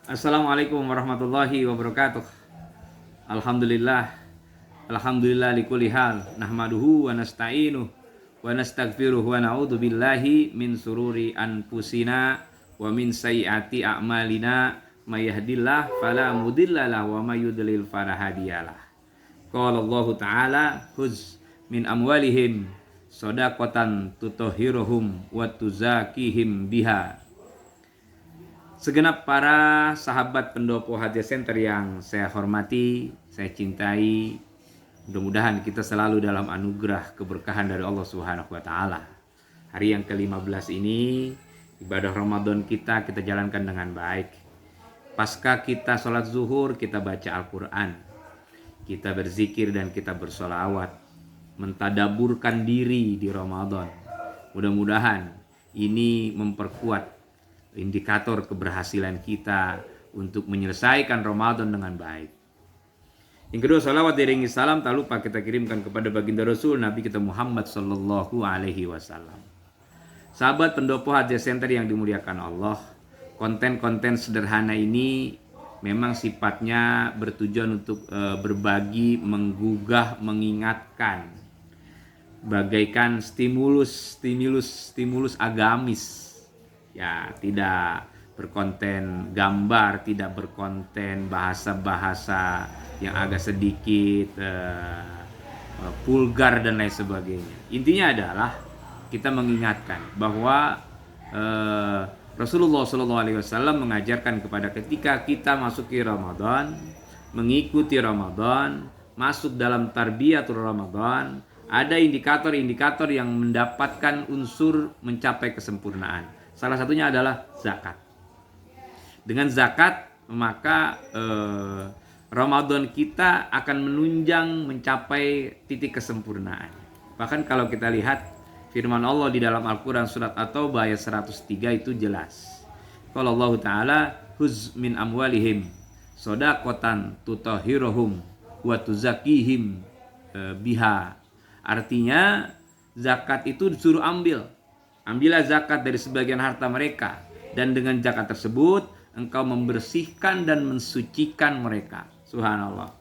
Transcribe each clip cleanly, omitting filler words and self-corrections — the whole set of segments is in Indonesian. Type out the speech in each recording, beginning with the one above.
Assalamualaikum warahmatullahi wabarakatuh. Alhamdulillah. Alhamdulillah likulli hal. Nahmaduhu wa nasta'inuh wa nastaghfiruh wa na'udzu billahi min sururi anfusina wa min sayyiati a'malina. May yahdihillahu fala mudhillalah wa may yudlil fala hadiyalah. Qala Allah Ta'ala huz min amwalihim shadaqatan tutahhiruhum wa tuzakihim biha. Segenap para sahabat pendopo Hadiah Center yang saya hormati, saya cintai, mudah-mudahan kita selalu dalam anugerah keberkahan dari Allah Subhanahu wa taala. Hari yang ke-15 ini, ibadah Ramadan kita jalankan dengan baik. Pasca kita sholat zuhur, kita baca Al-Quran, kita berzikir dan kita bersolawat, mentadaburkan diri di Ramadan. Mudah-mudahan ini memperkuat indikator keberhasilan kita untuk menyelesaikan Ramadan dengan baik. Yang kedua, salawat diiringi salam tak lupa kita kirimkan kepada baginda Rasul Nabi kita Muhammad sallallahu alaihi wasallam. Sahabat pendopo Hadiah Center yang dimuliakan Allah, konten-konten sederhana ini memang sifatnya bertujuan untuk berbagi, menggugah, mengingatkan, bagaikan stimulus agamis. Ya, tidak berkonten gambar, tidak berkonten bahasa-bahasa yang agak sedikit vulgar dan lain sebagainya. Intinya adalah kita mengingatkan bahwa Rasulullah SAW mengajarkan kepada ketika kita masuki Ramadan, mengikuti Ramadan, masuk dalam tarbiyatul Ramadan, ada indikator-indikator yang mendapatkan unsur mencapai kesempurnaan. Salah satunya adalah zakat. Dengan zakat maka Ramadan kita akan menunjang mencapai titik kesempurnaan. Bahkan kalau kita lihat firman Allah di dalam Al-Quran surat At-Taubah ayat 103 itu jelas. Kalau Allah Ta'ala huz min amwalihim shadaqatan tutahhiruhum wa tuzakihim biha. Artinya zakat itu disuruh Ambillah zakat dari sebagian harta mereka, dan dengan zakat tersebut engkau membersihkan dan mensucikan mereka. Subhanallah.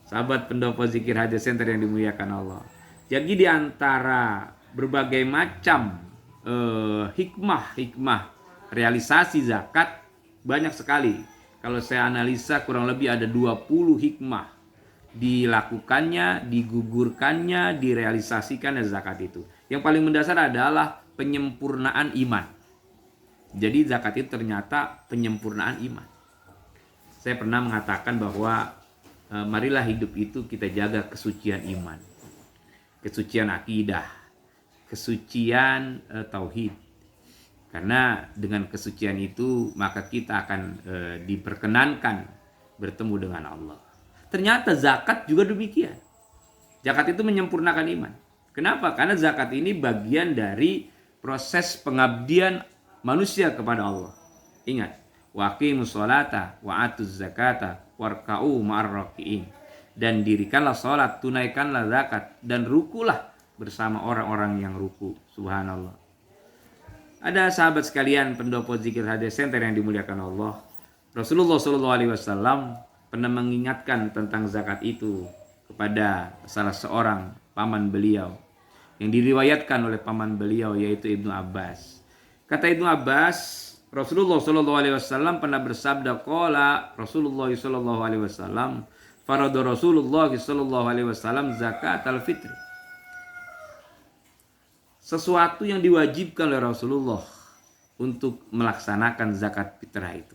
Sahabat pendopo zikir Hadiah Center yang dimuliakan Allah. Jadi di antara berbagai macam hikmah realisasi zakat banyak sekali. Kalau saya analisa kurang lebih ada 20 hikmah dilakukannya, digugurkannya, direalisasikan zakat itu. Yang paling mendasar adalah penyempurnaan iman. Jadi zakat itu ternyata penyempurnaan iman. Saya pernah mengatakan bahwa marilah hidup itu kita jaga kesucian iman, kesucian akidah, kesucian tauhid. Karena dengan kesucian itu maka kita akan diperkenankan bertemu dengan Allah. Ternyata zakat juga demikian. Zakat itu menyempurnakan iman. Kenapa? Karena zakat ini bagian dari proses pengabdian manusia kepada Allah. Ingat, waqimus sholata wa atuz zakata warka'u ma'ar raki'in. Dan dirikanlah sholat, tunaikanlah zakat, dan rukulah bersama orang-orang yang ruku. Subhanallah. Ada sahabat sekalian pendopo zikir Hadiah Center yang dimuliakan Allah. Rasulullah SAW pernah mengingatkan tentang zakat itu kepada salah seorang paman beliau yang diriwayatkan oleh paman beliau yaitu Ibnu Abbas. Kata Ibnu Abbas, Rasulullah SAW pernah bersabda, qala Rasulullah SAW, farada Rasulullah SAW zakat al-fitri. Sesuatu yang diwajibkan oleh Rasulullah untuk melaksanakan zakat fitrah itu.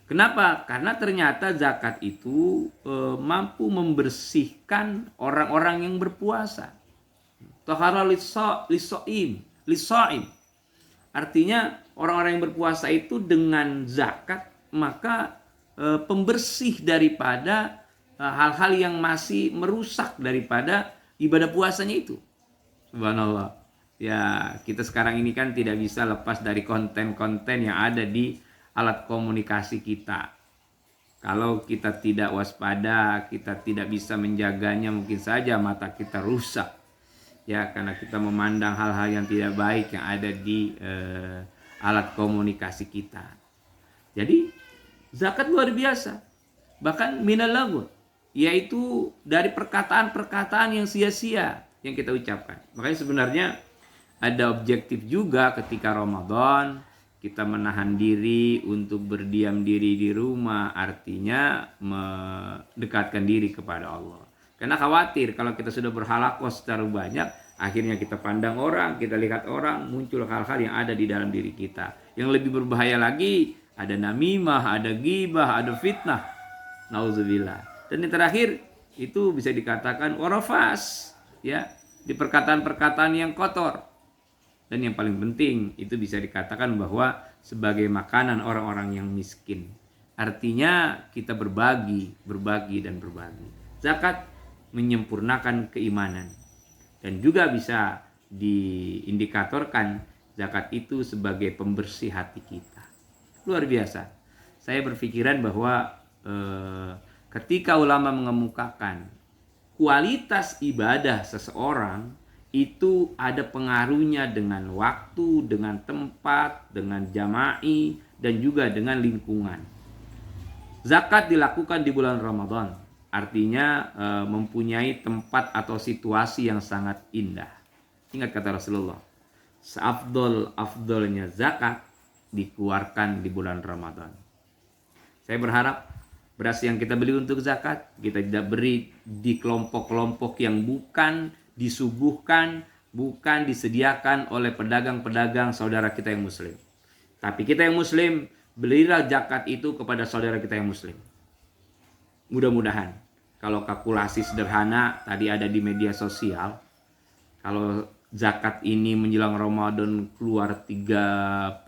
Kenapa? Karena ternyata zakat itu mampu membersihkan orang-orang yang berpuasa. Tahara lisoim. Artinya orang-orang yang berpuasa itu dengan zakat maka pembersih daripada hal-hal yang masih merusak daripada ibadah puasanya itu. Subhanallah. Ya, kita sekarang ini kan tidak bisa lepas dari konten-konten yang ada di alat komunikasi kita. Kalau kita tidak waspada, kita tidak bisa menjaganya, mungkin saja mata kita rusak. Ya, karena kita memandang hal-hal yang tidak baik yang ada di alat komunikasi kita. Jadi Zakat luar biasa. Bahkan minal lagu, yaitu dari perkataan-perkataan yang sia-sia yang kita ucapkan. Makanya sebenarnya ada objektif juga ketika Ramadan kita menahan diri untuk berdiam diri di rumah, artinya mendekatkan diri kepada Allah. Karena khawatir kalau kita sudah berhalaqah secara banyak, akhirnya kita pandang orang, kita lihat orang, muncul hal-hal yang ada di dalam diri kita. Yang lebih berbahaya lagi, ada namimah, ada ghibah, ada fitnah. Nauzubillah. Dan yang terakhir itu bisa dikatakan warafas, ya, di perkataan-perkataan yang kotor. Dan yang paling penting itu bisa dikatakan bahwa sebagai makanan orang-orang yang miskin. Artinya kita berbagi dan berbagi. Zakat menyempurnakan keimanan. Dan juga bisa diindikatorkan zakat itu sebagai pembersih hati kita. Luar biasa. Saya berpikiran bahwa ketika ulama mengemukakan kualitas ibadah seseorang itu ada pengaruhnya dengan waktu, dengan tempat, dengan jama'i, dan juga dengan lingkungan. Zakat dilakukan di bulan Ramadan, artinya mempunyai tempat atau situasi yang sangat indah. Ingat kata Rasulullah, seafdol-afdolnya zakat dikeluarkan di bulan Ramadan. Saya berharap beras yang kita beli untuk zakat, kita tidak beri di kelompok-kelompok yang bukan disuguhkan, bukan disediakan oleh pedagang-pedagang saudara kita yang muslim. Tapi kita yang muslim, belilah zakat itu kepada saudara kita yang muslim. Mudah-mudahan, kalau kalkulasi sederhana, tadi ada di media sosial, kalau zakat ini menjelang Ramadan keluar 35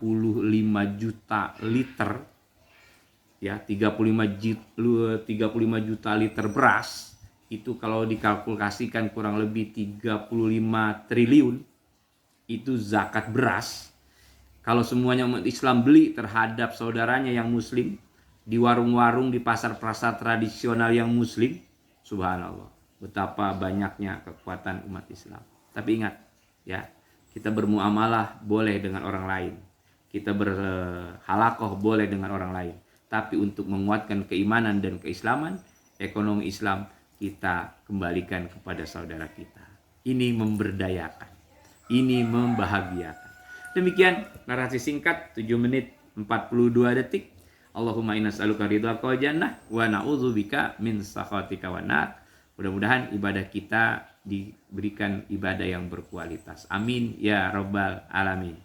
juta liter, ya 35 juta liter beras, itu kalau dikalkulasikan kurang lebih 35 triliun itu zakat beras. Kalau semuanya umat Islam beli terhadap saudaranya yang muslim di warung-warung, di pasar-pasar tradisional yang muslim, subhanallah, betapa banyaknya kekuatan umat Islam. Tapi ingat ya, kita bermuamalah boleh dengan orang lain, kita berhalaqah boleh dengan orang lain. Tapi untuk menguatkan keimanan dan keislaman, ekonomi Islam kita kembalikan kepada saudara kita. Ini memberdayakan, ini membahagiakan. Demikian narasi singkat 7 menit 42 detik. Allahumma inna nas'aluka ridhaka wal jannah wa na'udzubika min sakhatika wan nar. Mudah-mudahan ibadah kita diberikan ibadah yang berkualitas. Amin ya rabbal alamin.